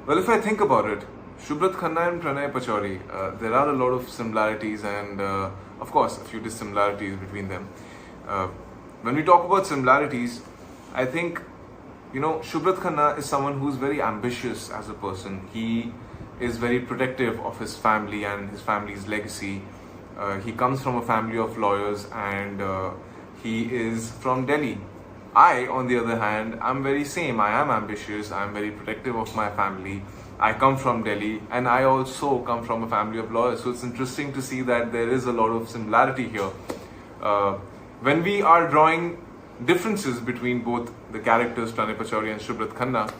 Well, if I think about it, Shubhrat Khanna and Pranay Pachauri, there are a lot of similarities and, of course, a few dissimilarities between them. Uh, when we talk about similarities, I think, Shubhrat Khanna is someone who's very ambitious as a person. He is very protective of his family and his family's legacy. He comes from a family of lawyers and he is from Delhi. I, on the other hand, I'm very same. I am ambitious. I'm very protective of my family. I come from Delhi and I also come from a family of lawyers. So it's interesting to see that there is a lot of similarity here. When we are drawing differences between both the characters, Pranay Pachauri and Shubhrat Khanna,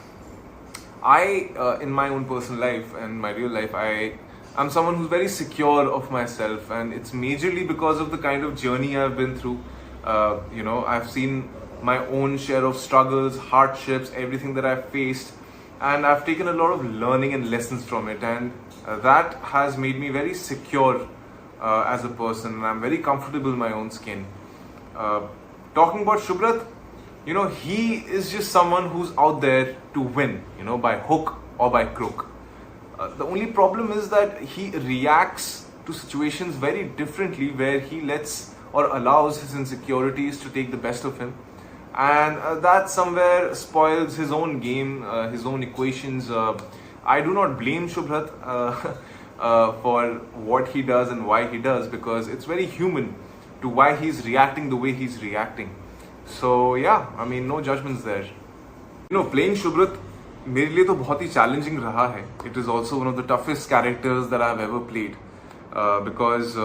in my own personal life and my real life, I'm someone who's very secure of myself, and it's majorly because of the kind of journey I've been through. I've seen my own share of struggles, hardships, everything that I've faced, and I've taken a lot of learning and lessons from it, and that has made me very secure as a person, and I'm very comfortable in my own skin. Talking about Shubhrat, he is just someone who's out there to win, by hook or by crook. The only problem is that he reacts to situations very differently, where he lets or allows his insecurities to take the best of him, and that somewhere spoils his own game, his own equations. I do not blame Shubhrat for what he does and why he does, because it's very human to why he's reacting the way he's reacting. So yeah, no judgments there. Playing Shubhrat मेरे लिए तो बहुत ही challenging रहा है. It is also one of the toughest characters that I've ever played, because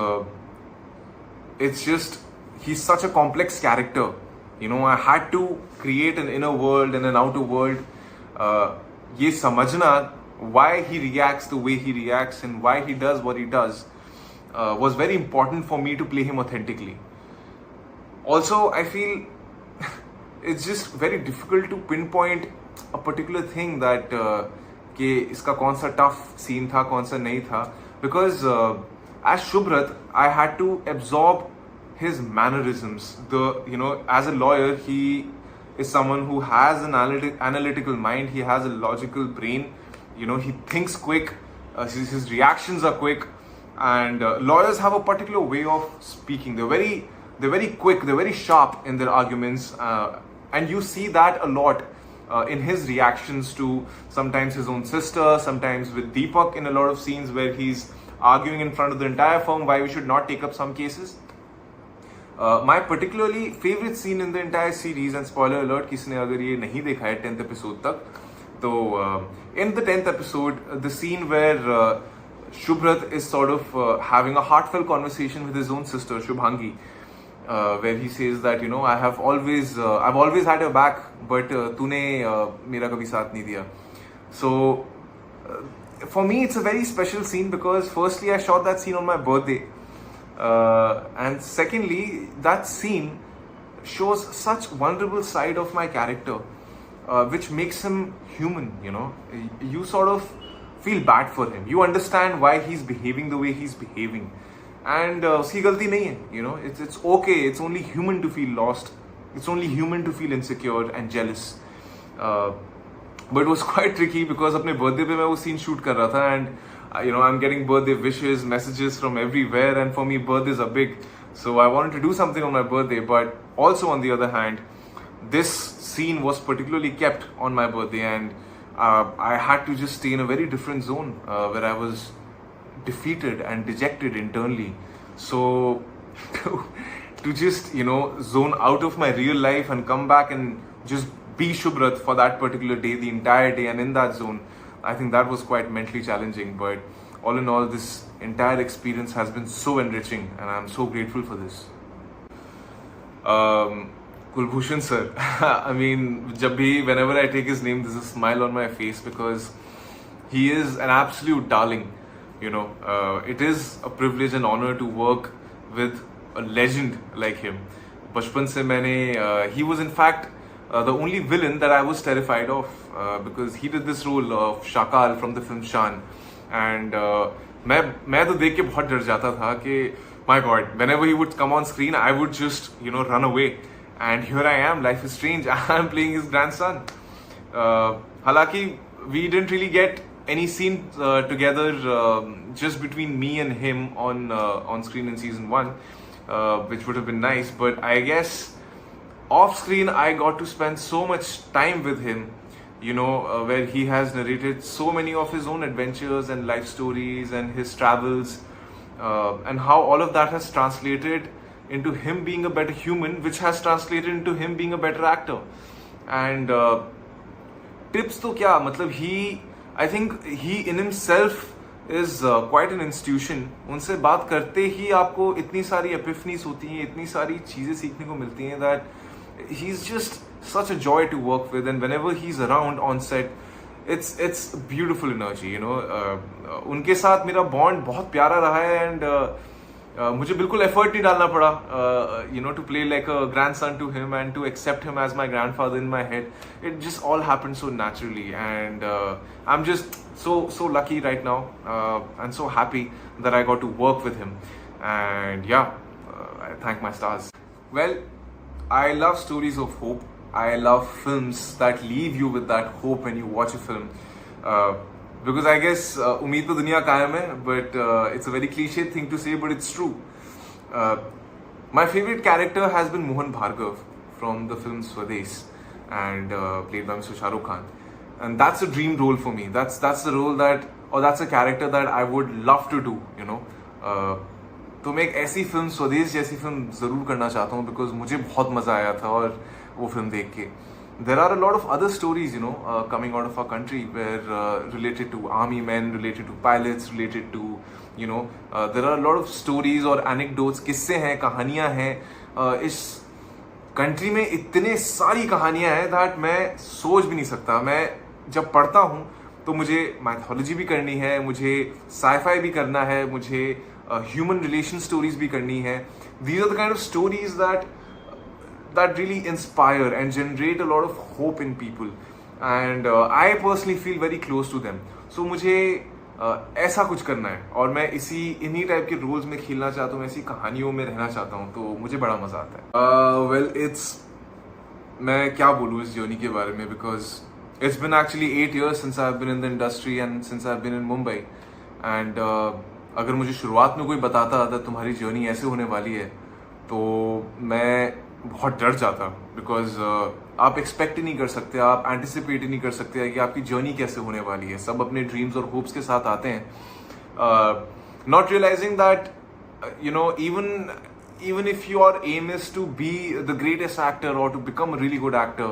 he's such a complex character. I had to create an inner world and an outer world. ये समझना why he reacts the way he reacts and why he does what he does was very important for me to play him authentically. Also, I feel it's just very difficult to pinpoint a particular thing that कि इसका कौन सा tough scene था, कौन सा नहीं था, because as Shubhrat, I had to absorb his mannerisms. As a lawyer, he is someone who has an analytical mind. He has a logical brain. He thinks quick. His reactions are quick, and lawyers have a particular way of speaking. They're very quick. They're very sharp in their arguments, and you see that a lot in his reactions to sometimes his own sister, sometimes with Deepak in a lot of scenes where he's arguing in front of the entire firm why we should not take up some cases. My particularly favorite scene in the entire series, and spoiler alert, किसने अगर ये नहीं देखा है 10th episode तक, तो in the 10th episode, the scene where Shubhrat is sort of having a heartfelt conversation with his own sister Shubhangi, where he says that I've always had your back, but तूने मेरा कभी साथ नहीं दिया. So for me, it's a very special scene because firstly, I shot that scene on my birthday. And secondly, that scene shows such vulnerable side of my character, which makes him human. You sort of feel bad for him. You understand why he's behaving the way he's behaving, and उसकी गलती नहीं है. It's okay. It's only human to feel lost. It's only human to feel insecure and jealous. But it was quite tricky because अपने birthday पे मैं वो scene shoot कर रहा था, and I'm getting birthday wishes, messages from everywhere, and for me birthdays are big, so I wanted to do something on my birthday. But also on the other hand, this scene was particularly kept on my birthday, and I had to just stay in a very different zone where I was defeated and dejected internally. So to just zone out of my real life and come back and just be Shubhrat for that particular day, the entire day, and in that zone, I think that was quite mentally challenging. But all in all, this entire experience has been so enriching, and I'm so grateful for this. Kulbhushanji sir, whenever I take his name, there's a smile on my face because he is an absolute darling. It is a privilege and honor to work with a legend like him. बचपन से he was in fact the only villain that I was terrified of, because he did this role of Shakal from the film Shan, and मैं तो देख के बहुत डर जाता था कि my God, whenever he would come on screen, I would just run away. And here I am, life is strange. I'm playing his grandson. Halaki, we didn't really get any scene together just between me and him on screen in season one, which would have been nice. But I guess off screen I got to spend so much time with him, where he has narrated so many of his own adventures and life stories and his travels, and how all of that has translated into him being a better human, which has translated into him being a better actor. And tips to kya, matlab I think he in himself is quite an institution. उनसे बात करते ही आपको इतनी सारी epiphanies होती हैं, इतनी सारी चीज़ें सीखने को मिलती हैं, that he's just such a joy to work with, and whenever he's around on set, it's beautiful energy, उनके साथ मेरा bond बहुत प्यारा रहा है, and मुझे बिल्कुल एफर्ट नहीं डालना पड़ा, to play like a grandson to him and to accept him as my grandfather in my head. It just all happened so naturally, and I'm just so lucky right now, and so happy that I got to work with him. And yeah, I thank my stars. Well, I love stories of hope. I love films that leave you with that hope when you watch a film. Because I guess उम्मीद तो दुनिया कायम है, but it's a very cliched thing to say, but it's true. My favorite character has been Mohan Bhargav from the film Swades, and played by Mr. Shah Rukh Khan. And that's a dream role for me. That's the role that's a character that I would love to do, तो मैं एक ऐसी film, स्वदेश जैसी film ज़रूर करना चाहता हूँ, बिकॉज मुझे बहुत मज़ा आया था और वो फिल्म देख के. There are a lot of other stories, coming out of our country, where related to army men, related to pilots, related to, there are a lot of stories और anecdotes, किस्से हैं, कहानियाँ हैं. इस कंट्री में इतने सारी कहानियाँ हैं that मैं सोच भी नहीं सकता. मैं जब पढ़ता हूँ तो मुझे माइथोलॉजी भी करनी है, मुझे साइफाई भी करना है, मुझे ह्यूमन रिलेशन स्टोरीज भी करनी है. These are the kind of stories that really inspire and generate a lot of hope in people, and I personally feel very close to them. So मुझे ऐसा कुछ करना है, और मैं इन्हीं टाइप के रोल्स में खेलना चाहता हूँ, ऐसी कहानियों में रहना चाहता हूँ, तो मुझे बड़ा मजा आता है. मैं क्या बोलूँ इस जर्नी के बारे में, because it's been actually 8 years since I've been in the industry and since I've been in Mumbai, and अगर मुझे शुरुआत में कोई बताता था तुम्हारी जर्नी ऐसे होने वाली है, तो मैं बहुत डर जाता, बिकॉज आप एक्सपेक्ट ही नहीं कर सकते, आप एंटिसिपेट ही नहीं कर सकते कि आपकी जर्नी कैसे होने वाली है. सब अपने ड्रीम्स और होप्स के साथ आते हैं, not realising that even if your aim is to be the greatest actor or to become a really good actor,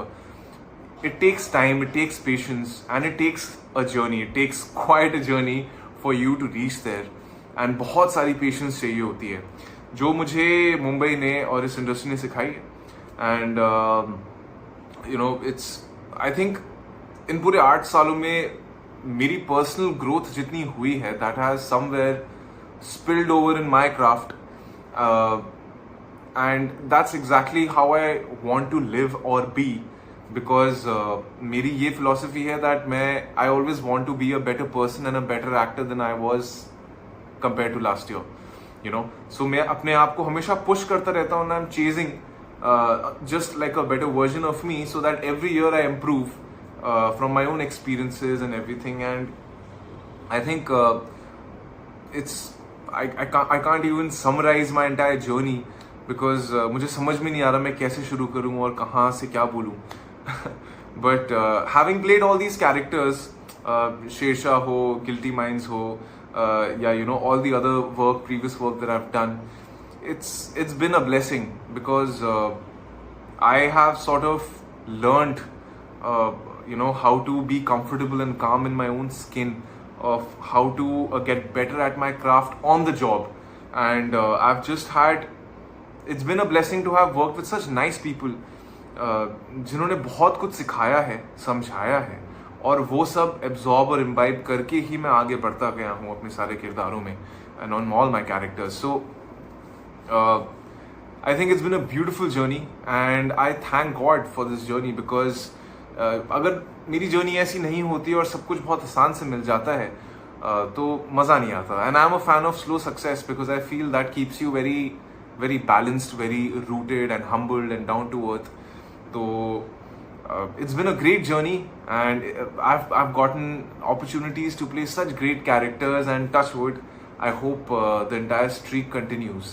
it takes time, it takes patience, and it takes a journey. It takes quite a journey for you to reach there, and बहुत सारी patience चाहिए होती है, जो मुझे मुंबई ने और इस इंडस्ट्री ने सिखाई. And it's I think in पूरे 8 सालों में मेरी पर्सनल ग्रोथ जितनी हुई है, that has somewhere spilled over in my craft, and that's exactly how I want to live और बी, बिकॉज मेरी ये फिलॉसफी है that I always want to be a better person and a better actor than I was compare to last year. So मैं अपने आप को हमेशा push करता रहता हूँ, I'm chasing just like a better version of me, so that every year I improve from my own experiences and everything. And I think I can't even summarize my entire journey, because मुझे समझ में नहीं आ रहा मैं कैसे शुरू करूँ और कहाँ से क्या बोलूँ. But having played all these characters, Sher Shah हो, Guilty Minds हो, all the other previous work that I've done, it's been a blessing, because I have sort of learned how to be comfortable and calm in my own skin, of how to get better at my craft on the job. And it's been a blessing to have worked with such nice people, जिन्होंने बहुत कुछ सिखाया है, समझाया है, और वो सब एब्जॉर्ब और इम्बाइब करके ही मैं आगे बढ़ता गया हूँ अपने सारे किरदारों में, and on all my characters. So I think it's been a beautiful journey, and I thank God for this journey, because अगर मेरी जर्नी ऐसी नहीं होती और सब कुछ बहुत आसान से मिल जाता है, तो मज़ा नहीं आता. And I am a fan of slow success, because I feel that keeps you very very balanced, very rooted and humbled and down to earth. तो it's been a great journey, and I've gotten opportunities to play such great characters, and touch wood, I hope the entire streak continues.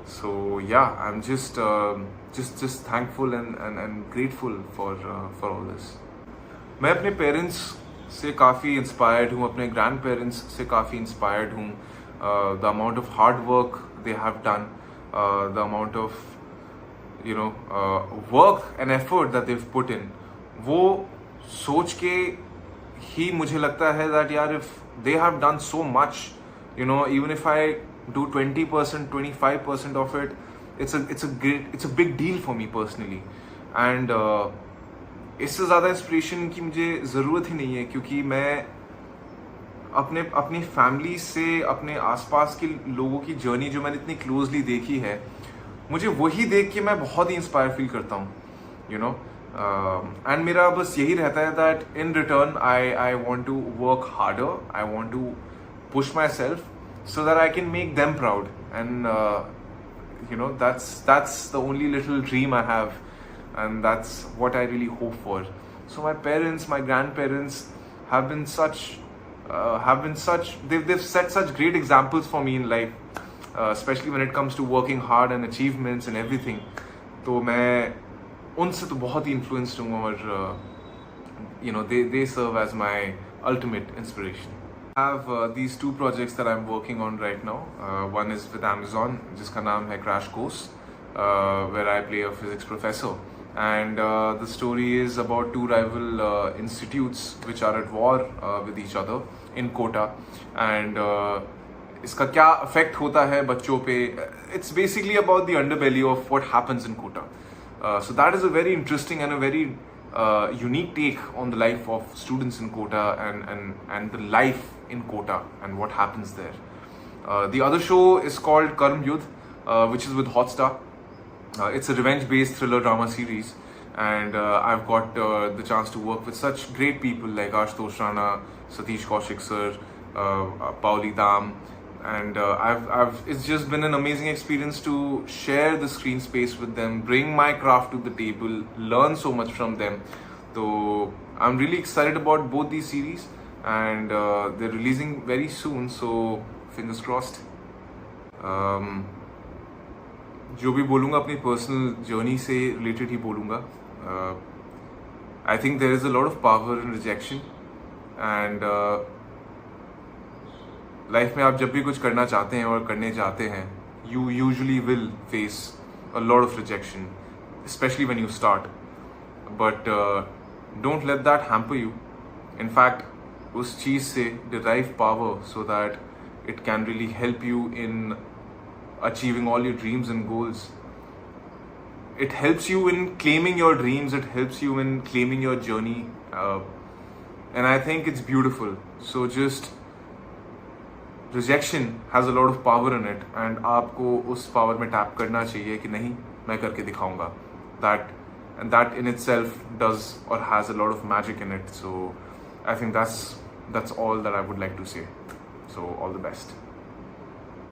So yeah, I'm just thankful and grateful for all this. मैं अपने parents से काफ़ी inspired हूँ, अपने grand parents से काफ़ी inspired हूँ. The amount of hard work they have done, the amount of work and effort that they've put in, वो सोच के ही मुझे लगता है दैट यार if they have done so much, even if I do 20%, 25% of it, it's a big deal for me personally. And इससे ज़्यादा इंस्पिरेशन की मुझे ज़रूरत ही नहीं है, क्योंकि मैं अपनी फैमिली से, अपने आसपास के लोगों की जर्नी जो मैंने इतनी क्लोजली देखी है, मुझे वही देख के मैं बहुत ही इंस्पायर फील करता हूँ, एंड मेरा बस यही रहता है that in return I want to work harder, I want to push myself so that I can make them proud, and that's the only little dream I have, and that's what I really hope for. So my parents, my grandparents have been such they've set such great examples for me in life, especially when it comes to working hard and achievements and everything. तो मैं उनसे तो बहुत ही influenced हूँ, और they serve as my ultimate inspiration. I have these two projects that I'm working on right now. One is with Amazon, जिसका नाम है Crash Course, where I play a physics professor. And the story is about two rival institutes which are at war with each other in Kota. And इसका क्या effect होता है बच्चों पे. It's basically about the underbelly of what happens in Kota. So that is a very interesting and a very unique take on the life of students in Kota, and the life in Kota and what happens there. The other show is called Karm Yudh, which is with Hotstar. It's a revenge-based thriller drama series, and I've got the chance to work with such great people like Ashutosh Rana, Satish Kaushik sir, Pauli Dam, and it's just been an amazing experience to share the screen space with them, bring my craft to the table, learn so much from them. So I'm really excited about both these series, and they're releasing very soon, so fingers crossed. जो भी बोलूँगा अपनी personal journey से related ही बोलूँगा. I think there is a lot of power in rejection, and life में आप जब भी कुछ करना चाहते हैं और करने जाते हैं, you usually will face a lot of rejection, specially when you start. But don't let that hamper you. In fact उस चीज़ से derive power so that it can really help you in achieving all your dreams and goals. It helps you in claiming your dreams, it helps you in claiming your journey, and I think it's beautiful. So just rejection has a lot of power in it, and आपको उस power में tap करना चाहिए कि नहीं, मैं करके दिखाऊंगा. That in itself does or has a lot of magic in it. So I think that's all that I would like to say. So all the best.